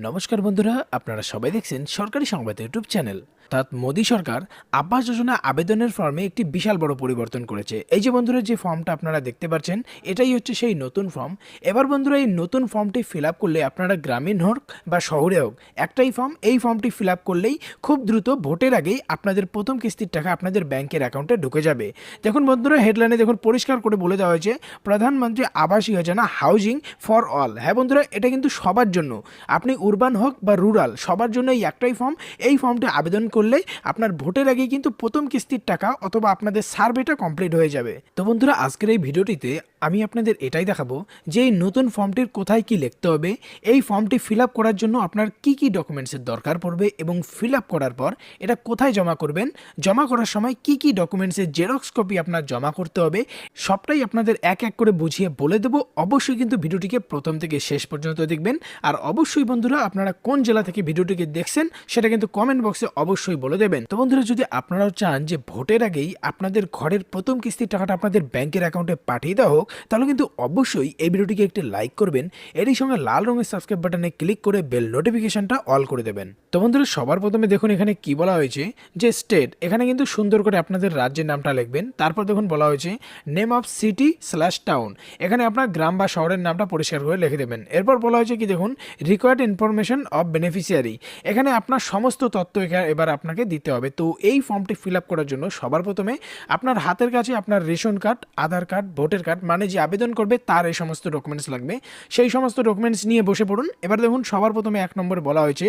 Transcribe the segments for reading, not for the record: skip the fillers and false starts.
নমস্কার বন্ধুরা, আপনারা সবাই দেখছেন সরকারি সংবাদ ইউটিউব চ্যানেল। অর্থাৎ মোদী সরকার আবাস যোজনা আবেদনের ফর্মে একটি বিশাল বড় পরিবর্তন করেছে। এই যে বন্ধুরা, যে ফর্মটা আপনারা দেখতে পাচ্ছেন, এটাই হচ্ছে সেই নতুন ফর্ম। এবার বন্ধুরা, এই নতুন ফর্মটি ফিল আপ করলে আপনারা গ্রামীণ হোক বা শহরে হোক, একটাই ফর্ম। এই ফর্মটি ফিল আপ করলেই খুব দ্রুত ভোটের আগেই আপনাদের প্রথম কিস্তির টাকা আপনাদের ব্যাংকের অ্যাকাউন্টে ঢুকে যাবে। দেখুন বন্ধুরা, হেডলাইনে দেখুন পরিষ্কার করে বলে দেওয়া হয়েছে প্রধানমন্ত্রী Awas Yojana housing for all. হ্যাঁ বন্ধুরা, এটা কিন্তু সবার জন্য, আপনি উরবান হোক বা রুরাল, সবার জন্য এই একটাই ফর্ম। এই ফর্মটি আবেদন করলে আপনার ভোটের আগে কিন্তু প্রথম কিস্তির টাকা অথবা আপনাদের সার্ভেটা কমপ্লিট হয়ে যাবে। তো বন্ধুরা, আজকের এই ভিডিওটিতে আমি আপনাদের এটাই দেখাবো যে এই নতুন ফর্মটির কোথায় কি লিখতে হবে, এই ফর্মটি ফিল আপ করার জন্য আপনার কি কি ডকুমেন্টসের দরকার পড়বে এবং ফিল আপ করার পর এটা কোথায় জমা করবেন, জমা করার সময় কি কি ডকুমেন্টসের জেরক্স কপি আপনার জমা করতে হবে, সবটাই আপনাদের এক এক করে বুঝিয়ে বলে দেবো। অবশ্যই কিন্তু ভিডিওটিকে প্রথম থেকে শেষ পর্যন্ত দেখবেন। আর অবশ্যই বন্ধুরা, আপনারা কোন জেলা থেকে ভিডিওটিকে দেখছেন সেটা কিন্তু কমেন্ট বক্সে অবশ্যই বলে দেবেন। তো বন্ধুরা, যদি আপনারাও চান যে ভোটের আগেই আপনাদের ঘরের প্রথম কিস্তির টাকাটা আপনাদের ব্যাংকের অ্যাকাউন্টে পাঠিয়ে দেওয়া হোক, তাহলে কিন্তু অবশ্যই এই ভিডিওটিকে একটি লাইক করবেন, এরই সঙ্গে লাল রঙের সাবস্ক্রাইব বাটনে ক্লিক করে বেল নোটিফিকেশনটা অল করে দেবেন। তো বন্ধুরা, সবার প্রথমে দেখুন এখানে কি বলা হয়েছে যে স্টেট, এখানে কিন্তু সুন্দর করে আপনাদের রাজ্যের নামটা লিখবেন। তারপর দেখুন বলা হয়েছে name of city slash town, এখানে আপনার গ্রাম বা শহরের নামটা পরিষ্কার করে লিখে দেবেন। এরপর বলা হয়েছে কি দেখুন রিকোয়ার্ড ইনফরমেশন অফ বেনিফিশিয়ারি, এখানে আপনার সমস্ত তথ্য এবার আপনাকে দিতে হবে। তো এই ফর্মটি ফিল আপ করার জন্য সবার প্রথমে আপনার হাতের কাছে আপনার রেশন কার্ড, আধার কার্ড, ভোটার কার্ড, মানে যে আবেদন করবে তার এই সমস্ত ডকুমেন্টস লাগবে। সেই সমস্ত ডকুমেন্টস নিয়ে বসে পড়ুন। এবার দেখুন সবার প্রথমে 1 নম্বরে বলা হয়েছে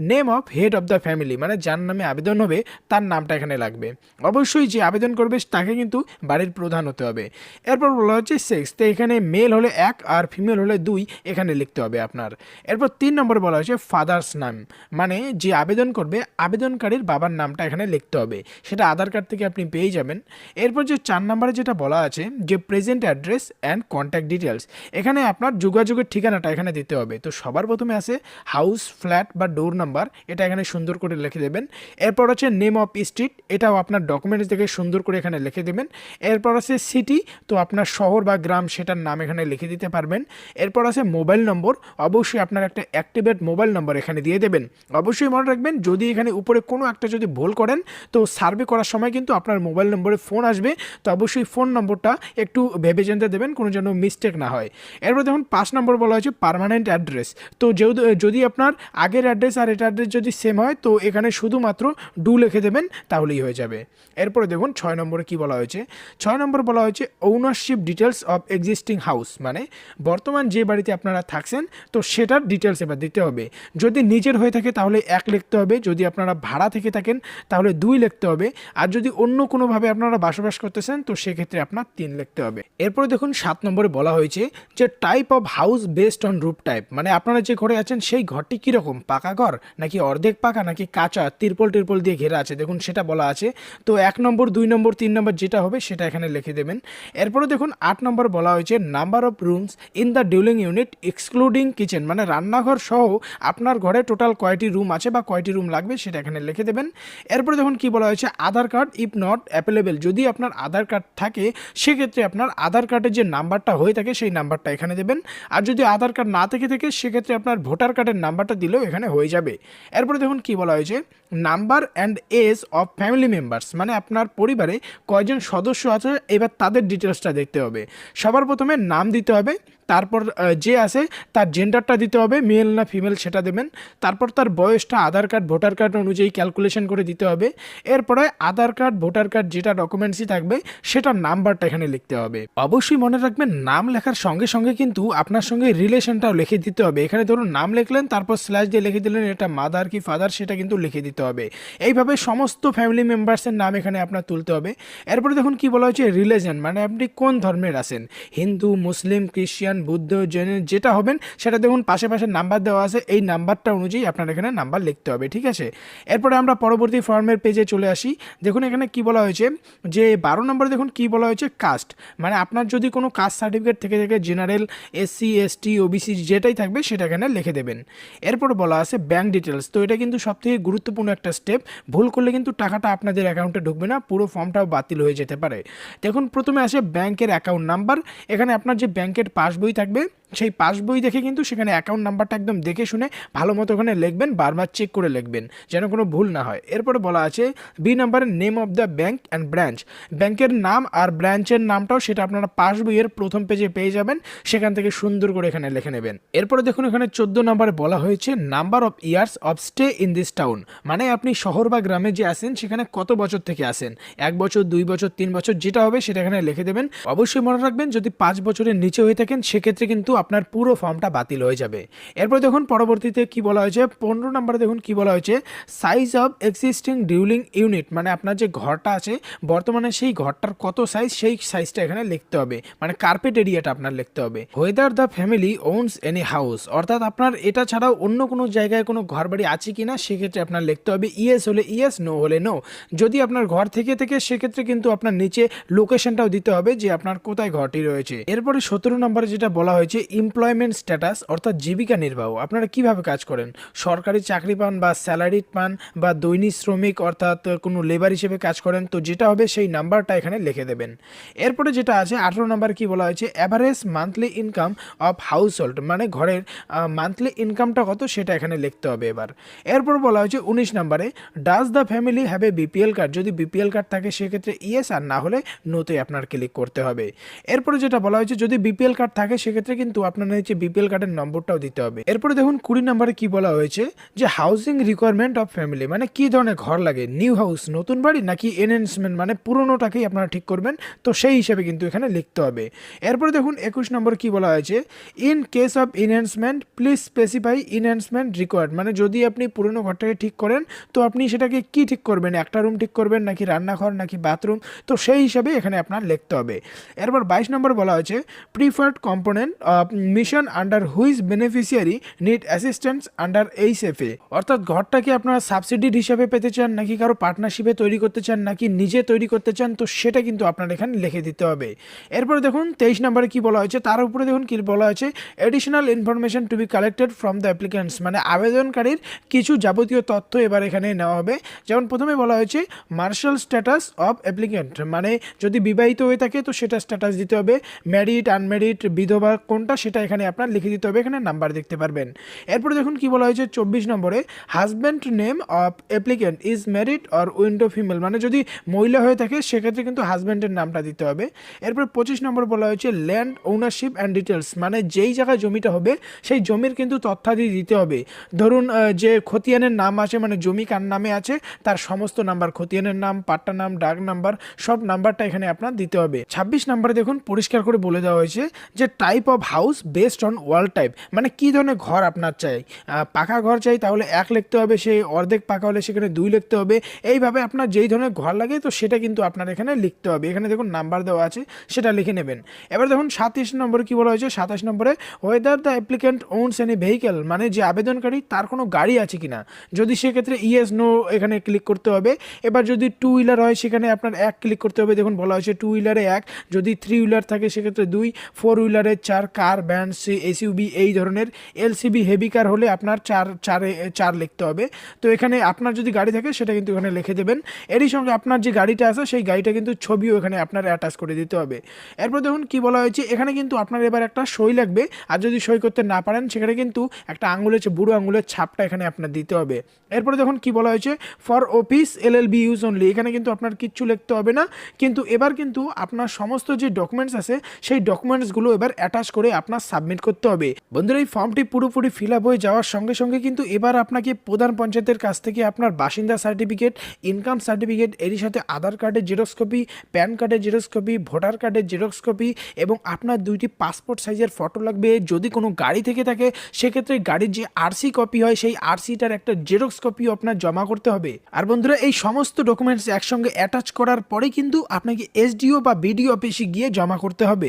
name of head of the family, মানে যার নামে আবেদন হবে তার নামটা এখানে লাগবে। অবশ্যই যে আবেদন করবে তাকে কিন্তু বাড়ির প্রধান হতে হবে। এরপর বলা হচ্ছে সেক্স, তো এখানে মেল হলে 1 আর ফিমেল হলে 2 এখানে লিখতে হবে আপনার। এরপর 3 নম্বরে বলা হয়েছে ফাদার্স নাম, মানে যে আবেদন করবে আবেদনকারীর বাবার নামটা এখানে লিখতে হবে, সেটা আধার কার্ড থেকে আপনি পেয়ে যাবেন। এরপর যে 4 নম্বরে যেটা বলা আছে যে present address and contact details, এখানে আপনার যোগাযোগের ঠিকানাটা এখানে দিতে হবে। তো সবার প্রথমে আছে হাউস, ফ্ল্যাট বা ডোর নাম্বার, এটা এখানে সুন্দর করে লিখে দেবেন। এরপর হচ্ছে নেম অফ স্ট্রিট, এটাও আপনার ডকুমেন্টস থেকে সুন্দর করে এখানে লিখে দেবেন। এরপর আছে সিটি, তো আপনার শহর বা গ্রাম সেটার নাম এখানে লিখে দিতে পারবেন। এরপর আছে মোবাইল নম্বর, অবশ্যই আপনার একটা অ্যাক্টিভেট মোবাইল নম্বর এখানে দিয়ে দেবেন। অবশ্যই মনে রাখবেন, যদি এখানে উপরে কোনো একটা যদি ভুল করেন তো সার্ভে করার সময় কিন্তু আপনার মোবাইল নম্বরে ফোন আসবে। তো অবশ্যই ফোন নম্বরটা একটু ভেবে চিন্তে দেবেন, কোনো যেন মিস্টেক না হয়। এরপর দেখুন 5 নম্বর বলা হয়েছে পার্মানেন্ট অ্যাড্রেস, তো যেহেতু যদি আপনার আগের অ্যাড্রেস আর এটা অ্যাড্রেস যদি সেম হয় তো এখানে শুধুমাত্র ডু লিখে দেবেন, তাহলেই হয়ে যাবে। এরপরে দেখুন 6 নম্বরে কি বলা হয়েছে, 6 নম্বর বলা হয়েছে ownership details of existing house, মানে বর্তমান যে বাড়িতে আপনারা থাকছেন তো সেটার ডিটেলস এবার দিতে হবে। যদি নিজের হয়ে থাকে তাহলে 1 লিখতে হবে, যদি আপনারা ভাড়া থেকে থাকেন তাহলে 2 লিখতে হবে, আর যদি অন্য কোনোভাবে আপনারা বসবাস করতেছেন তো সেক্ষেত্রে আপনার 3 লিখতে হবে। এরপরে দেখুন 7 নম্বরে বলা হয়েছে যে type of house based on roof type, মানে আপনারা যে ঘরে আছেন সেই ঘরটি কীরকম, পাকা ঘর নাকি অর্ধেক পাকা নাকি কাঁচা তিরপল দিয়ে ঘেরা আছে, দেখুন সেটা বলা আছে। তো 1 নম্বর, 2 নম্বর, 3 নম্বর যেটা হবে সেটা এখানে লিখে দেবেন। এরপরে দেখুন 8 নম্বর বলা হয়েছে number of rooms in the duelling unit excluding kitchen, মানে রান্নাঘর সহ আপনার ঘরে টোটাল কয়টি রুম আছে বা কয়টি রুম লাগবে সেটা এখানে লিখে দেবেন। এরপরে দেখুন কি বলা হয়েছে আধার কার্ড ইফ নট অ্যাভেলেবেল, যদি আপনার আধার কার্ড থাকে সেক্ষেত্রে আপনার আধার কার্ডের যে নাম্বারটা হয়ে থাকে সেই নাম্বারটা এখানে দেবেন, আর যদি আধার কার্ড না থেকে থাকে সেক্ষেত্রে আপনার ভোটার কার্ডের নাম্বারটা দিলেও এখানে হয়ে যাবে। এরপরে দেখুন কি বলা হয়েছে number and age of family members, মানে আপনার পরিবারে কয়জন সদস্য আছে এবার তাদের ডিটেলসটা দেখতে হবে। সবার প্রথমে নাম দিতে হবে, তারপর যে আছে তার জেন্ডারটা দিতে হবে, মেল না ফিমেল সেটা দেবেন। তারপর তার বয়সটা আধার কার্ড ভোটার কার্ড অনুযায়ী ক্যালকুলেশন করে দিতে হবে। এরপরে আধার কার্ড ভোটার কার্ড যেটা ডকুমেন্টসই থাকবে সেটার নাম্বারটা এখানে লিখতে হবে। অবশ্যই মনে রাখবেন নাম লেখার সঙ্গে সঙ্গে কিন্তু আপনার সঙ্গে রিলেশনটাও লিখে দিতে হবে। এখানে ধরুন নাম লিখলেন তারপর স্ল্যাশ দিয়ে লিখে দিলেন এটা মাদার কি ফাদার, সেটা কিন্তু লিখে দিতে হবে। এইভাবে সমস্ত ফ্যামিলি মেম্বার্সের নাম এখানে আপনার তুলতে হবে। এরপরে দেখুন কি বলা হয়েছে রিলিজন, মানে আপনি কোন ধর্মের আছেন, হিন্দু, মুসলিম, খ্রিস্টান, বুদ্ধ, জৈন যেটা হবেন সেটা দেখুন পাশে নাম্বার দেওয়া আছে, এই নাম্বারটা অনুযায়ী আপনার এখানে নাম্বার লিখতে হবে, ঠিক আছে। এরপরে আমরা পরবর্তী ফর্মের পেজে চলে আসি। দেখুন এখানে কি বলা হয়েছে যে 12 নম্বরে দেখুন কি বলা হয়েছে কাস্ট, মানে আপনার যদি কোনো কাস্ট সার্টিফিকেট থেকে থাকে জেনারেল, এসসি, এসটি, ওবিসি যেটাই থাকবে সেটা এখানে লিখে দেবেন। এরপর বলা আছে ব্যাঙ্ক ডিটেলস, তো এটা কিন্তু সবথেকে গুরুত্বপূর্ণ একটা স্টেপ, ভুল করলে কিন্তু টাকাটা আপনাদের অ্যাকাউন্টে ঢুকবে না, পুরো ফর্মটাও বাতিল হয়ে যেতে পারে। দেখুন প্রথমে আসে ব্যাংকের অ্যাকাউন্ট নাম্বার, এখানে আপনার যে ব্যাংকের পাসবই থাকবে সেই পাস বই দেখে কিন্তু সেখানে অ্যাকাউন্ট নাম্বারটা একদম দেখে শুনে ভালো মতো ওখানে লিখবেন, বারবার চেক করে লিখবেন যেন কোনো ভুল না হয়। এরপরে বলা আছে বি নাম্বারের name of the bank and branch, ব্যাংকের নাম আর ব্রাঞ্চের নামটাও সেটা আপনারা পাস বইয়ের প্রথম পেজে পেয়ে যাবেন, সেখান থেকে সুন্দর করে এখানে লিখে নেবেন। এরপরে দেখুন এখানে 14 নম্বরে বলা হয়েছে number of years of stay in this town, মানে আপনি শহর বা গ্রামে যে আসেন সেখানে কত বছর থেকে আসেন, 1 বছর 2 বছর 3 বছর যেটা হবে সেটা এখানে লিখে দেবেন। অবশ্যই মনে রাখবেন যদি 5 বছরের নিচে হয়ে থাকেন সেক্ষেত্রে কিন্তু আপনার পুরো ফর্মটা বাতিল হয়ে যাবে। এরপর দেখুন পরবর্তীতে কি বলা হয়েছে 15 নম্বরে দেখুন কি বলা হয়েছে সাইজ অফ এক্সিস্টিং ডিউলিং ইউনিট, মানে আপনার যে ঘরটা আছে বর্তমানে সেই ঘরটার কত সাইজ সেই সাইজটা এখানে লিখতে হবে, মানে কার্পেট এরিয়াটা আপনার লিখতে হবে। Whether the family ওনস any house, অর্থাৎ আপনার এটা ছাড়াও অন্য কোনো জায়গায় কোনো ঘর বাড়ি আছে কিনা সেক্ষেত্রে আপনার লিখতে হবে ইয়েস হলে ইয়েস, নো হলে নো। যদি আপনার ঘর থেকে সেক্ষেত্রে কিন্তু আপনার নিচে লোকেশনটাও দিতে হবে যে আপনার কোথায় ঘরটি রয়েছে। এরপরে 17 নম্বরে যেটা বলা হয়েছে এমপ্লয়মেন্ট স্ট্যাটাস, অর্থাৎ জীবিকা নির্বাহ, আপনারা কিভাবে কাজ করেন, সরকারি চাকরি পান বা স্যালারি পান বা দৈনিক শ্রমিক অর্থাৎ কোনো লেবার হিসেবে কাজ করেন, তো যেটা হবে সেই নাম্বারটা এখানে লিখে দেবেন। এরপরে যেটা আছে 18 নম্বর কি বলা হয়েছে average monthly income of house hold, মানে ঘরের মান্থলি ইনকামটা কত সেটা এখানে লিখতে হবে এবার। এরপর বলা হয়েছে 19 নম্বরে does the family have a BPL card, যদি বিপিএল কার্ড থাকে সেক্ষেত্রে ইয়েস, আর না হলে নোতে আপনার ক্লিক করতে হবে। এরপরে যেটা বলা হয়েছে যদি বিপিএল কার্ড থাকে সেক্ষেত্রে কিন্তু আপনার নিচে বিপিএল কার্ডের নম্বরটাও দিতে হবে। এরপরে দেখুন 20 নম্বরে কি বলা হয়েছে যে হাউজিং রিকোয়ারমেন্ট অফ ফ্যামিলি, মানে কি ধরনের ঘর লাগে, নিউ হাউস নতুন বাড়ি নাকি এনহ্যান্সমেন্ট, মানে পুরোনোটাকেই আপনারা ঠিক করবেন, তো সেই হিসেবে কিন্তু এখানে লিখতে হবে। এরপরে দেখুন 21 নম্বর কি বলা হয়েছে in case of enhancement please specify enhancement required, মানে যদি আপনি পুরনো ঘরটাকে ঠিক করেন তো আপনি সেটাকে কি ঠিক করবেন, একটা রুম ঠিক করবেন নাকি রান্নাঘর নাকি বাথরুম, তো সেই হিসাবে এখানে আপনার লিখতে হবে। এরপর 22 নম্বর বলা হয়েছে preferred component of mission under which beneficiary need assistance under HFA, অর্থাৎ ঘরটাকে আপনারা সাবসিডির হিসাবে পেতে চান নাকি কারো পার্টনারশিপে তৈরি করতে চান নাকি নিজে তৈরি করতে চান, তো সেটা কিন্তু আপনার এখানে লিখে দিতে হবে। এরপরে দেখুন 23 নম্বরে কি বলা হয়েছে তার উপরে দেখুন কি বলা হয়েছে additional information to B collected from the applicants, মানে আবেদনকারীর কিছু যাবতীয় তথ্য এবার এখানে নেওয়া হবে। যেমন প্রথমে বলা হয়েছে মার্শাল স্ট্যাটাস অফ অ্যাপ্লিক্যান্ট, মানে যদি বিবাহিত হয়ে থাকে তো সেটা স্ট্যাটাস দিতে হবে, ম্যারিড আনম্যারিড বিধবা কোনটা সেটা এখানে আপনার লিখে দিতে হবে, এখানে নাম্বার দেখতে পারবেন। এরপরে দেখুন কি বলা হয়েছে 24 নম্বরে husband name of applicant is married or window female, মানে যদি মহিলা হয়ে থাকে সেক্ষেত্রে কিন্তু হাজব্যান্ডের নামটা দিতে হবে। এরপর 25 নম্বর বলা হয়েছে ল্যান্ড ওনারশিপ অ্যান্ড ডিটেলস, মানে যেই জায়গায় জমিটা হবে সেই জমির কিন্তু তথ্যাদি দিতে হবে। ধরুন যে খতিয়ানের নাম আছে, মানে জমি কার নামে আছে তার সমস্ত নাম্বার, খতিয়ানের নাম, পাট্টা নাম, ডাক নাম্বার, সব নাম্বারটা এখানে আপনার দিতে হবে। 26 নম্বরে দেখুন পরিষ্কার করে বলে দেওয়া হয়েছে যে type of house based on wall type, মানে কি ধরনের ঘর আপনার চাই, পাকা ঘর চাই তাহলে 1 লিখতে হবে, সেই অর্ধেক পাকা হলে সেখানে 2 লিখতে হবে, এইভাবে আপনার যেই ধরনের ঘর লাগে তো সেটা কিন্তু আপনার এখানে লিখতে হবে। এখানে দেখুন নাম্বার দেওয়া আছে সেটা লিখে নেবেন। এবার দেখুন 27 নম্বরে কি বলা হয়েছে 27 নম্বরে whether the applicant ওনস any vehicle, মানে যে আবেদনকারী তার কোনো গাড়ি আছে কিনা, যদি সেক্ষেত্রে ইয়েস নো এখানে ক্লিক করতে হবে। এবার যদি 2 হুইলার হয় সেখানে আপনার 1 ক্লিক করতে হবে, দেখুন বলা হয়েছে 2 হুইলারে 1, যদি 3 হুইলার থাকে সেক্ষেত্রে 2, 4 হুইলারে 4, কার ভ্যান এসইউবি এই ধরনের, এলসিবি হেভি কার হলে আপনার 4 লিখতে হবে। তো এখানে আপনার যদি গাড়ি থাকে সেটা কিন্তু এখানে লিখে দেবেন। এরই সঙ্গে আপনার যে গাড়িটা আছে সেই গাড়িটা কিন্তু ছবিও এখানে আপনার অ্যাটাচ করে দিতে হবে। এরপর দেখুন কি বলা হয়েছে এখানে কিন্তু আপনার এবার একটা সই লাগবে, আর যদি সই করতে না পারেন সেখানে কিন্তু একটা আঙুলের বুড়ো আঙুলের ছাপটা এখানে আপনার দিতে হবে। এরপরে দেখুন কি বলা হয়েছে for office LLB use only, এখানে কিন্তু আপনার কিচ্ছু লিখতে হবে না, কিন্তু এবার কিন্তু আপনার সমস্ত যে ডকুমেন্টস আছে সেই ডকুমেন্টসগুলো এবার অ্যাটাচ করে আপনার সাবমিট করতে হবে। বন্ধুরা এই ফর্মটি পুরোপুরি ফিল আপ হয়ে যাওয়ার সঙ্গে সঙ্গে কিন্তু এবার আপনাকে প্রধান পঞ্চায়েতের কাছ থেকে আপনার বাসিন্দা সার্টিফিকেট, ইনকাম সার্টিফিকেট, এরই সাথে আধার কার্ডের জেরক্স কপি, প্যান কার্ডের জেরক্স কপি, ভোটার কার্ডের জেরক্স কপি এবং আপনার 2টি পাসপোর্ট সাইজের ফটো লাগবে। যদি কোনো গাড়ি থেকে থাকে সেক্ষেত্রে গাড়ির যে আরসি কপি হয় সেই আরসিটার একটা জেরক্স কপিও আপনার জমা করতে হবে। আর বন্ধুরা এই সমস্ত ডকুমেন্টস একসঙ্গে অ্যাটাচ করার পরে কিন্তু আপনাকে এসডিও বা বিডিও অফিসে গিয়ে জমা করতে হবে।